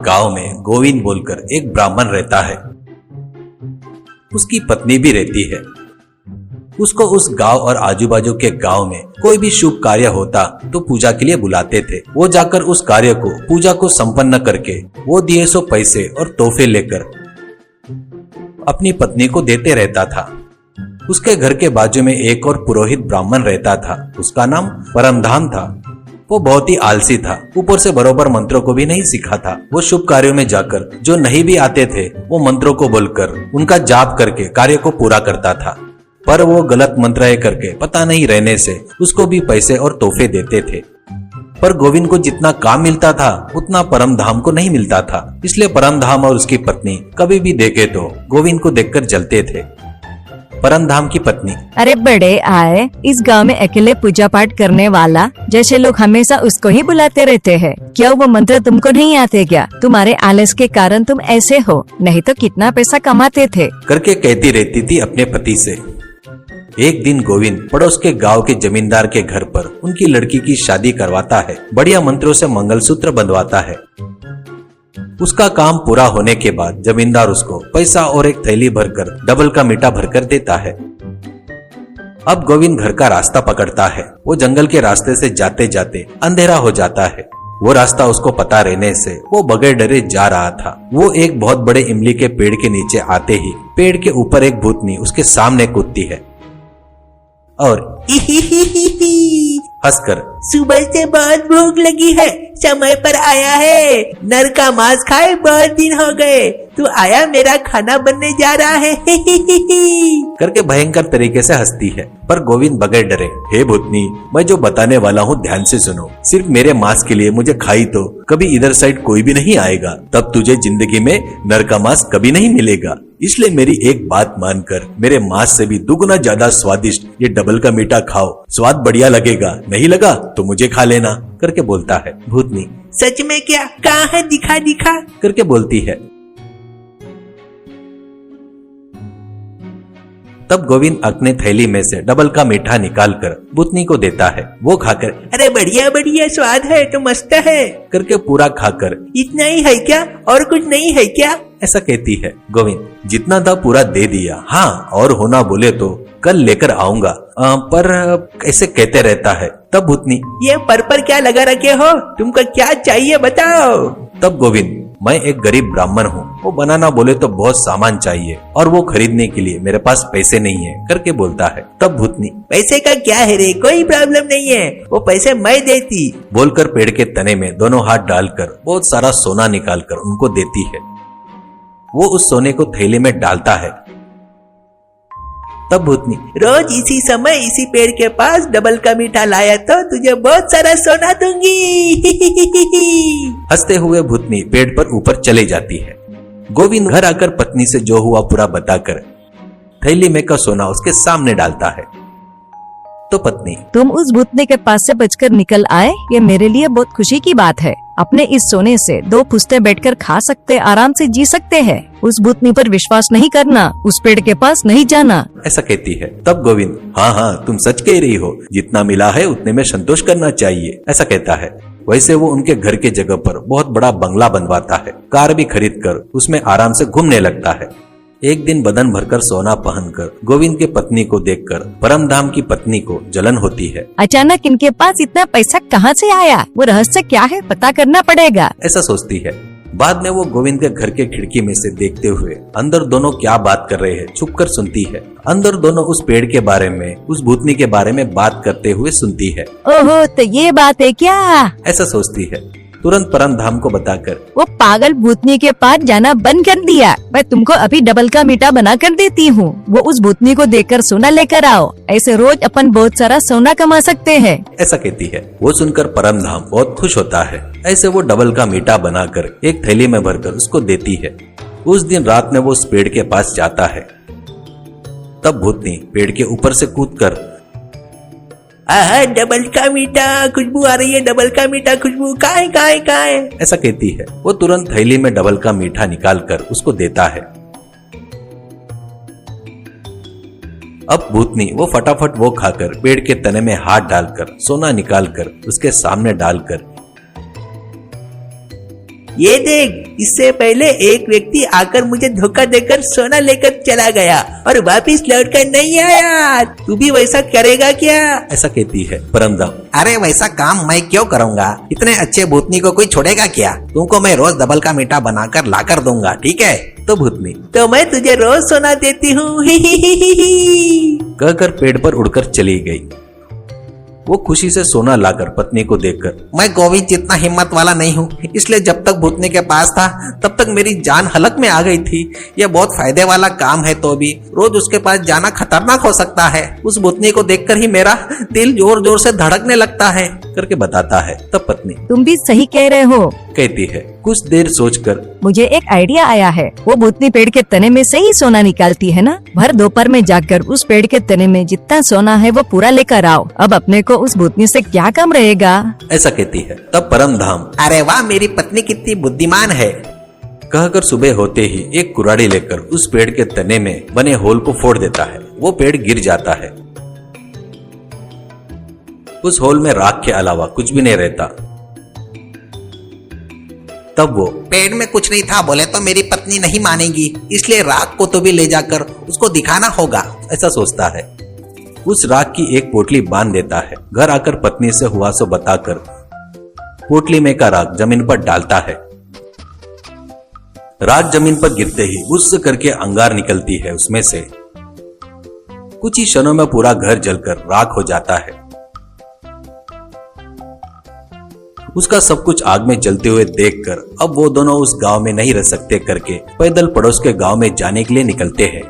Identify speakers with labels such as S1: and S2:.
S1: गांव में गोविंद बोलकर एक ब्राह्मण रहता है। उसकी पत्नी भी रहती है। उसको उस गांव और आजू बाजू के गांव में कोई भी शुभ कार्य होता तो पूजा के लिए बुलाते थे। वो जाकर उस कार्य को पूजा को संपन्न करके वो दिए सो पैसे और तोहफे लेकर अपनी पत्नी को देते रहता था। उसके घर के बाजू में एक और पुरोहित ब्राह्मण रहता था। उसका नाम परमधाम था। वो बहुत ही आलसी था, ऊपर से बरोबर मंत्रों को भी नहीं सीखा था। वो शुभ कार्यों में जाकर जो नहीं भी आते थे वो मंत्रों को बोलकर उनका जाप करके कार्य को पूरा करता था। पर वो गलत मंत्र करके पता नहीं रहने से उसको भी पैसे और तोहफे देते थे। पर गोविंद को जितना काम मिलता था उतना परमधाम को नहीं मिलता था। इसलिए परमधाम और उसकी पत्नी कभी भी देखे तो गोविंद को देखकर जलते थे। परमधाम की पत्नी,
S2: अरे बड़े आए, इस गांव में अकेले पूजा पाठ करने वाला जैसे लोग हमेशा उसको ही बुलाते रहते हैं। क्या वो मंत्र तुमको नहीं आते क्या? तुम्हारे आलस के कारण तुम ऐसे हो, नहीं तो कितना पैसा कमाते थे
S1: करके कहती रहती थी अपने पति से। एक दिन गोविंद पड़ोस के गांव के जमींदार के घर पर उनकी लड़की की शादी करवाता है। बढ़िया मंत्रों से मंगलसूत्र बंधवाता है। उसका काम पूरा होने के बाद जमींदार उसको पैसा और एक थैली भरकर डबल का मीठा भरकर देता है। अब गोविंद घर का रास्ता पकड़ता है। वो जंगल के रास्ते से जाते जाते अंधेरा हो जाता है। वो रास्ता उसको पता रहने से वो बगैर डरे जा रहा था। वो एक बहुत बड़े इमली के पेड़ के नीचे आते ही पेड़ के ऊपर एक भूतनी उसके सामने कूदती है और हंसकर,
S3: सुबह से बहुत भूख लगी है, समय पर आया है, नर का मांस खाए बहुत दिन हो गए, तू आया, मेरा खाना बनने जा रहा है
S1: करके भयंकर तरीके से हंसती है। पर गोविंद बगैर डरे, हे भूतनी, मैं जो बताने वाला हूँ ध्यान से सुनो। सिर्फ मेरे मांस के लिए मुझे खाई तो कभी इधर साइड कोई भी नहीं आएगा, तब तुझे जिंदगी में नर का मांस कभी नहीं मिलेगा। इसलिए मेरी एक बात मानकर मेरे मांस से भी दुगुना ज्यादा स्वादिष्ट ये डबल का मीठा खाओ, स्वाद बढ़िया लगेगा, नहीं लगा तो मुझे खा लेना करके बोलता है। भूतनी,
S3: सच में क्या? कहाँ है? दिखा दिखा
S1: करके बोलती है। तब गोविंद अपने थैली में से डबल का मीठा निकालकर भूतनी को देता है। वो खाकर,
S3: अरे बढ़िया बढ़िया स्वाद है, तो मस्त है
S1: करके पूरा खाकर,
S3: इतना ही है क्या, और कुछ नहीं है क्या?
S1: ऐसा कहती है। गोविंद, जितना था पूरा दे दिया, हाँ और होना बोले तो कल लेकर आऊंगा, पर ऐसे कहते रहता है। तब भूतनी,
S3: ये पर क्या लगा रखे हो, तुमको क्या चाहिए बताओ?
S1: तब गोविंद, मैं एक गरीब ब्राह्मण हूँ, वो बनाना बोले तो बहुत सामान चाहिए और वो खरीदने के लिए मेरे पास पैसे नहीं है करके बोलता है। तब भूतनी,
S3: पैसे का क्या है रे, कोई प्रॉब्लम नहीं है, वो पैसे मैं देती
S1: बोलकर पेड़ के तने में दोनों हाथ डालकर बहुत सारा सोना निकालकर उनको देती है। वो उस सोने को थैली में डालता है। तब भूतनी,
S3: रोज इसी समय इसी पेड़ के पास डबल का मीठा लाया तो तुझे बहुत सारा सोना दूंगी
S1: हंसते हुए भूतनी पेड़ पर ऊपर चले जाती है। गोविंद घर आकर पत्नी से जो हुआ पूरा बताकर थैली में का सोना उसके सामने डालता है। तो पत्नी,
S2: तुम उस भूतनी के पास से बचकर निकल आए, ये मेरे लिए बहुत खुशी की बात है। अपने इस सोने से 2 पुश्ते बैठकर खा सकते, आराम से जी सकते हैं। उस भूतनी पर विश्वास नहीं करना, उस पेड़ के पास नहीं जाना,
S1: ऐसा कहती है। तब गोविंद, हाँ हाँ तुम सच कह रही हो, जितना मिला है उतने में संतोष करना चाहिए, ऐसा कहता है। वैसे वो उनके घर के जगह पर बहुत बड़ा बंगला बनवाता है। कार भी खरीद कर उसमें आराम से घूमने लगता है। एक दिन बदन भरकर सोना पहनकर गोविंद के पत्नी को देखकर परमधाम की पत्नी को जलन होती है।
S2: अचानक इनके पास इतना पैसा कहाँ से आया? वो रहस्य क्या है, पता करना पड़ेगा,
S1: ऐसा सोचती है। बाद में वो गोविंद के घर के खिड़की में से देखते हुए अंदर दोनों क्या बात कर रहे हैं छुप कर सुनती है। अंदर दोनों उस पेड़ के बारे में, उस भूतनी के बारे में बात करते हुए सुनती है।
S2: ओहो, तो ये बात है क्या?
S1: ऐसा सोचती है। तुरंत परमधाम को बताकर,
S2: वो पागल भूतनी के पास जाना बंद कर दिया, मैं तुमको अभी डबल का मीठा बना कर देती हूँ। वो उस भूतनी को देकर सोना लेकर आओ, ऐसे रोज अपन बहुत सारा सोना कमा सकते हैं,
S1: ऐसा कहती है। वो सुनकर परमधाम बहुत खुश होता है। ऐसे वो डबल का मीठा बनाकर एक थैली में भरकर उसको देती है। उस दिन रात में वो उस पेड़ के पास जाता है। तब भूतनी पेड़ के ऊपर से कूदकर,
S3: आहा, डबल का मीठा खुशबू आ रही है, डबल का मीठा खुशबू, कहाँ है
S1: ऐसा कहती है। वो तुरंत थैली में डबल का मीठा निकालकर उसको देता है। अब भूतनी वो फटाफट वो खाकर पेड़ के तने में हाथ डालकर सोना निकालकर उसके सामने डालकर,
S3: ये देख, इससे पहले एक व्यक्ति आकर मुझे धोखा देकर सोना लेकर चला गया और वापिस लौट कर नहीं आया। तू भी वैसा करेगा क्या?
S1: ऐसा कहती है परमधाम।
S4: अरे वैसा काम मैं क्यों करूँगा? इतने अच्छे भूतनी को कोई छोड़ेगा क्या? तुमको मैं रोज डबल का मीठा बनाकर लाकर दूंगा, ठीक है?
S1: तो भूतनी,
S3: तो मैं तुझे रोज सोना देती हूँ।
S1: कहकर पेड़ पर उड़कर चली गई। वो खुशी से सोना लाकर पत्नी को देकर,
S4: मैं गोविंद जितना हिम्मत वाला नहीं हूँ, इसलिए जब तक भूतनी के पास था तब तक मेरी जान हलक में आ गई थी। यह बहुत फायदे वाला काम है, तो भी रोज उसके पास जाना खतरनाक हो सकता है। उस भूतनी को देखकर ही मेरा दिल जोर जोर से धड़कने लगता है,
S1: करके बताता है। तब पत्नी
S2: तुम भी सही कह रहे हो,
S1: कहती है। कुछ देर सोचकर
S2: मुझे एक आइडिया आया है। वो भूतनी पेड़ के तने में से ही सोना निकालती है ना। भर दोपहर में जाकर उस पेड़ के तने में जितना सोना है वो पूरा लेकर आओ। अब अपने को उस भूतनी से क्या काम रहेगा?
S1: ऐसा कहती है। तब परमधाम,
S4: अरे वाह, मेरी पत्नी कितनी बुद्धिमान है।
S1: कहकर सुबह होते ही एक कुराड़ी लेकर उस पेड़ के तने में बने होल को फोड़ देता है। वो पेड़ गिर जाता है। उस होल में राख के अलावा कुछ भी नहीं रहता। तब वो,
S4: पेड़ में कुछ नहीं था बोले तो मेरी पत्नी नहीं मानेगी, इसलिए राख को तो भी ले जाकर उसको दिखाना होगा,
S1: ऐसा सोचता है। उस राख की एक पोटली बांध देता है। घर आकर पत्नी से हुआ सो बताकर पोटली में का राख जमीन पर डालता है। राख जमीन पर गिरते ही उस करके अंगार निकलती है उसमें से। कुछ ही क्षणों में पूरा घर जलकर राख हो जाता है। उसका सब कुछ आग में जलते हुए देखकर अब वो दोनों उस गांव में नहीं रह सकते करके पैदल पड़ोस के गांव में जाने के लिए निकलते हैं।